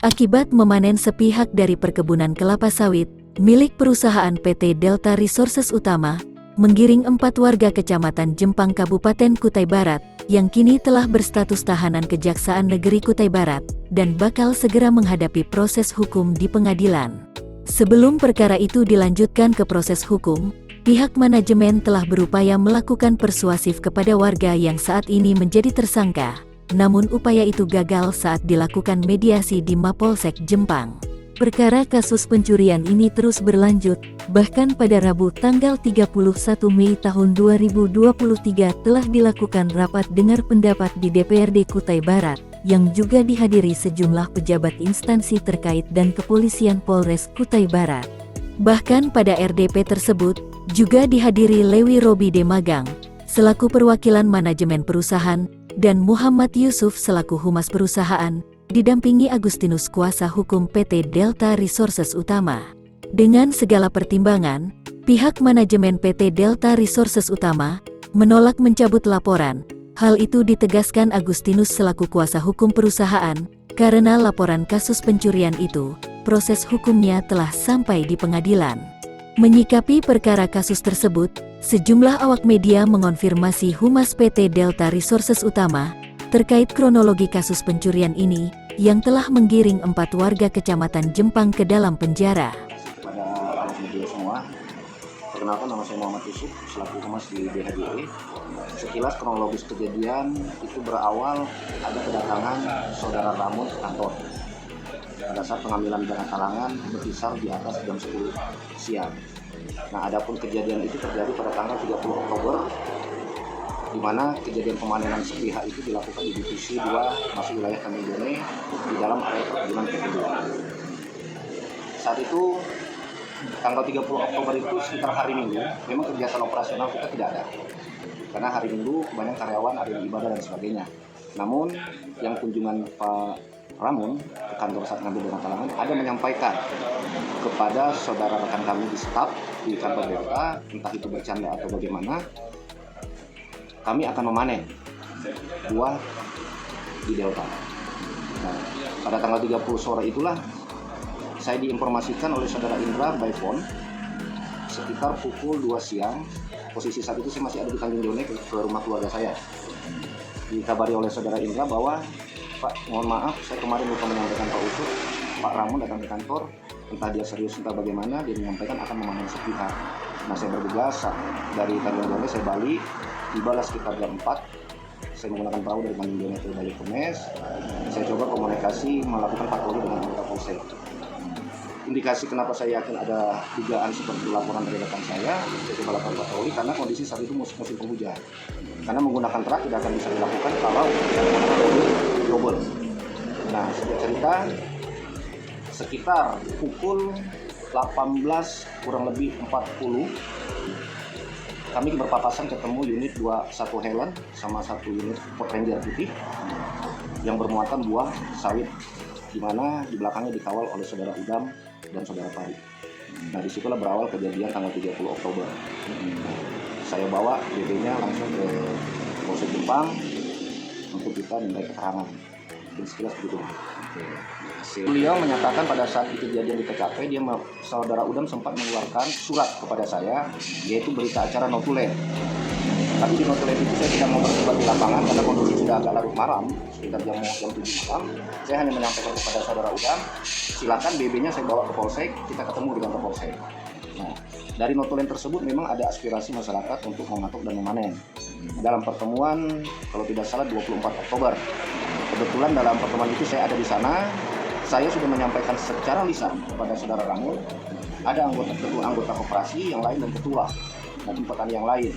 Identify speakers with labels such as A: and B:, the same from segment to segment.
A: akibat memanen sepihak dari perkebunan kelapa sawit milik perusahaan PT Delta Resources Utama, menggiring 4 warga Kecamatan Jempang Kabupaten Kutai Barat, yang kini telah berstatus tahanan Kejaksaan Negeri Kutai Barat, dan bakal segera menghadapi proses hukum di pengadilan. Sebelum perkara itu dilanjutkan ke proses hukum, pihak manajemen telah berupaya melakukan persuasif kepada warga yang saat ini menjadi tersangka, namun upaya itu gagal saat dilakukan mediasi di Mapolsek Jempang. Perkara kasus pencurian ini terus berlanjut, bahkan pada Rabu tanggal 31 Mei tahun 2023 telah dilakukan rapat dengar pendapat di DPRD Kutai Barat, yang juga dihadiri sejumlah pejabat instansi terkait dan kepolisian Polres Kutai Barat. Bahkan pada RDP tersebut, juga dihadiri Lewi Robi Demagang, selaku perwakilan manajemen perusahaan, dan Muhammad Yusuf selaku humas perusahaan, didampingi Agustinus kuasa hukum PT Delta Resources Utama. Dengan segala pertimbangan, pihak manajemen PT Delta Resources Utama menolak mencabut laporan. Hal itu ditegaskan Agustinus selaku kuasa hukum perusahaan, karena laporan kasus pencurian itu, proses hukumnya telah sampai di pengadilan. Menyikapi perkara kasus tersebut, sejumlah awak media mengonfirmasi Humas PT Delta Resources Utama terkait kronologi kasus pencurian ini, yang telah menggiring 4 warga Kecamatan Jempang ke dalam penjara.
B: Pada awak media semua, perkenalkan nama saya Muhammad Yusuf, selaku Humas di DHDE. Sekilas kronologis kejadian itu berawal ada kedatangan saudara Ramon ke kantor. Pada saat pengambilan barang talangan berkisar di atas jam 10 siang. Nah, adapun kejadian itu terjadi pada tanggal 30 Oktober, di mana kejadian pemanenan sepihak itu dilakukan di divisi 2 masuk wilayah Tanjung di dalam area perkebunan PT2. Saat itu tanggal 30 Oktober itu sekitar hari Minggu, memang kegiatan operasional kita tidak ada. Karena hari Minggu banyak karyawan ada yang ibadah dan sebagainya. Namun yang kunjungan Pak Ramon ke kantor saat ngambil barang talangan ada menyampaikan kepada saudara rekan kami di staf di kantor Delta, entah itu bercanda atau bagaimana, kami akan memanen buah di Delta. Nah, pada tanggal 30 sore itulah saya diinformasikan oleh saudara Indra by phone sekitar pukul 2 siang. Posisi saat itu saya masih ada di Tanjung Jone ke rumah keluarga saya. Dikabari oleh saudara Indra bahwa, Pak, mohon maaf, saya kemarin lupa menyampaikan Pak Usut, Pak Ramon datang ke kantor, entah dia serius entah bagaimana, dia menyampaikan akan memanen sepihak. Nah, saya bergegas dari Tanjung Jone, saya balik, tibalah sekitar jam 4. Saya menggunakan perahu dari Tanjung Jone ke balik ke Mes. Saya coba komunikasi melakukan patroli dengan anggota Polsek. Indikasi kenapa saya yakin ada dugaan seperti laporan dari rekan saya coba lakukan patroli karena kondisi saat itu musim penghujan. Karena menggunakan truk tidak akan bisa dilakukan kalau menggunakan mobil double. Nah, sejak cerita sekitar pukul 18 kurang lebih 40 kami berpapasan ketemu unit 21 Helen sama 1 unit Ford Ranger putih yang bermuatan buah sawit, di mana di belakangnya dikawal oleh saudara Udam dan saudara Pari. Nah, disitulah berawal kejadian tanggal 30 Oktober. Saya bawa BB-nya langsung ke Polsek Jempang untuk kita minta keterangan. Dan sekilas begitu. Beliau menyatakan pada saat kejadian di TKP, saudara Udam sempat mengeluarkan surat kepada saya, yaitu berita acara notulen. Tapi di notulen itu saya tidak mau berdebat di lapangan karena kondisi sudah agak larut malam, sekitar jam 7 malam. Saya hanya menyampaikan kepada saudara Udam, silakan BB-nya saya bawa ke Polsek, kita ketemu di kantor Polsek. Nah, dari notulen tersebut memang ada aspirasi masyarakat untuk mengatuk dan memanen. Dalam pertemuan, kalau tidak salah 24 Oktober, kebetulan dalam pertemuan itu saya ada di sana. Saya sudah menyampaikan secara lisan kepada saudara Ramon, ada anggota koperasi yang lain dan ketua dan petani yang lain.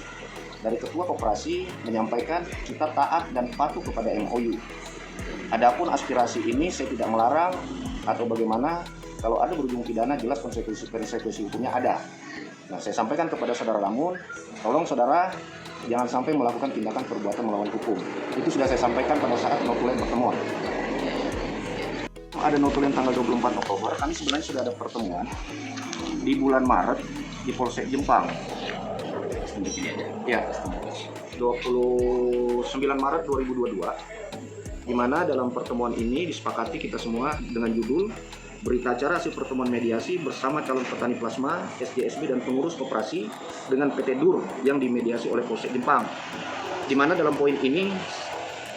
B: Dari ketua koperasi menyampaikan kita taat dan patuh kepada MOU. Adapun aspirasi ini saya tidak melarang atau bagaimana, kalau ada berujung pidana jelas konsekuensi hukumnya ada. Nah, saya sampaikan kepada saudara Ramon, tolong saudara jangan sampai melakukan tindakan perbuatan melawan hukum. Itu sudah saya sampaikan pada saat notulen pertemuan. Ada notulen tanggal 24 Oktober, kami sebenarnya sudah ada pertemuan di bulan Maret di Polsek Jempang. Ya, 29 Maret 2022. di mana dalam pertemuan ini disepakati kita semua dengan judul berita acara hasil pertemuan mediasi bersama calon petani plasma, SJSB dan pengurus koperasi dengan PT DUR yang dimediasi oleh Polsek Jepang. Di mana dalam poin ini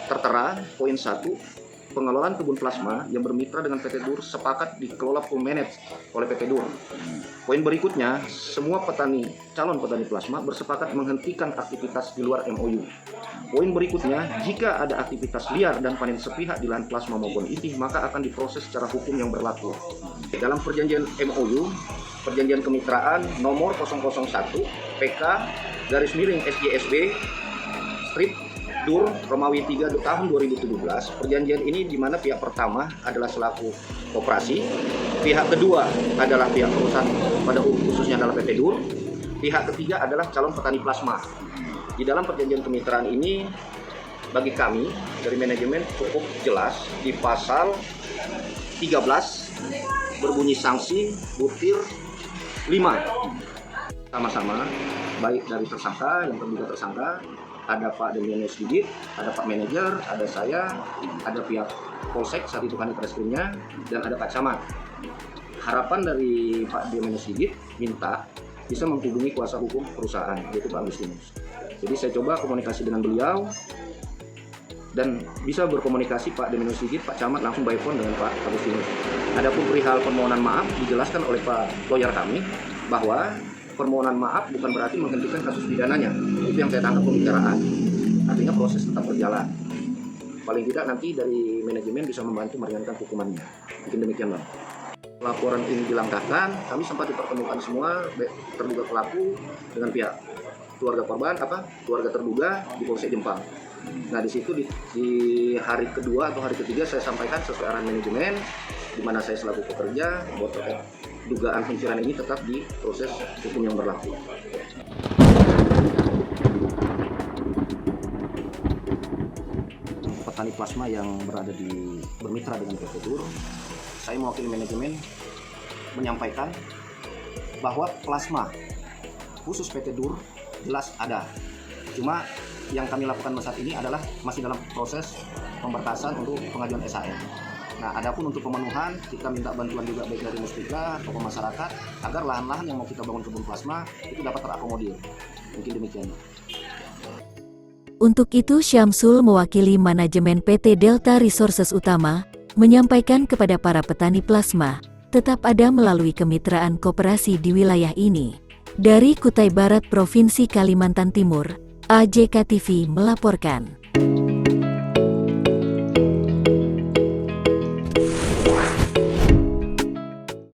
B: tertera poin 1, pengelolaan kebun plasma yang bermitra dengan PT DUR sepakat dikelola full manage oleh PT DUR. Poin berikutnya, semua calon petani plasma bersepakat menghentikan aktivitas di luar MOU. Poin berikutnya, jika ada aktivitas liar dan panen sepihak di lahan plasma maupun ITIH, maka akan diproses secara hukum yang berlaku. Dalam perjanjian MOU, perjanjian kemitraan nomor 001 PK _SJSB strip DUR Romawi 3 tahun 2017, perjanjian ini di mana pihak pertama adalah selaku koperasi, pihak kedua adalah pihak perusahaan pada khususnya adalah PT DUR, pihak ketiga adalah calon petani plasma. Di dalam perjanjian kemitraan ini bagi kami dari manajemen cukup jelas di pasal 13 berbunyi sanksi butir 5. Sama-sama baik dari tersangka yang terduga tersangka, ada Pak Demeno Sigit, ada Pak Manajer, ada saya, ada pihak Polsek saat itu Kanit Reskrimnya, dan ada Pak Camat. Harapan dari Pak Demeno Sigit minta bisa menghubungi kuasa hukum perusahaan, yaitu Pak Agustinus. Jadi saya coba komunikasi dengan beliau dan bisa berkomunikasi Pak Demeno Sigit, Pak Camat langsung by phone dengan Pak Agustinus. Adapun perihal permohonan maaf dijelaskan oleh Pak lawyer kami bahwa permohonan maaf bukan berarti menghentikan kasus pidananya. Itu yang saya tangkap pembicaraan. Artinya proses tetap berjalan. Paling tidak nanti dari manajemen bisa membantu meringankan hukumannya. Mungkin demikian, Bang. Laporan ini dilangkahkan, kami sempat dipertemukan semua terduga pelaku dengan pihak keluarga korban, keluarga terduga di Polsek Jepang. Nah di situ di hari kedua atau hari ketiga saya sampaikan sesuai arahan manajemen, di mana saya selaku pekerja buat terkait dugaan pencurian ini tetap di proses hukum yang berlaku. Petani plasma yang bermitra dengan PT DUR, saya mewakili manajemen menyampaikan bahwa plasma khusus PT DUR jelas ada. Cuma yang kami lakukan saat ini adalah masih dalam proses pemberkasan untuk pengajuan SHM. Nah, adapun untuk pemenuhan, kita minta bantuan juga baik dari Muspika, tokoh masyarakat, agar lahan-lahan yang mau kita bangun kebun plasma itu dapat terakomodir. Mungkin demikian.
A: Untuk itu Syamsul mewakili manajemen PT Delta Resources Utama, menyampaikan kepada para petani plasma, tetap ada melalui kemitraan koperasi di wilayah ini. Dari Kutai Barat Provinsi Kalimantan Timur, AJK TV melaporkan.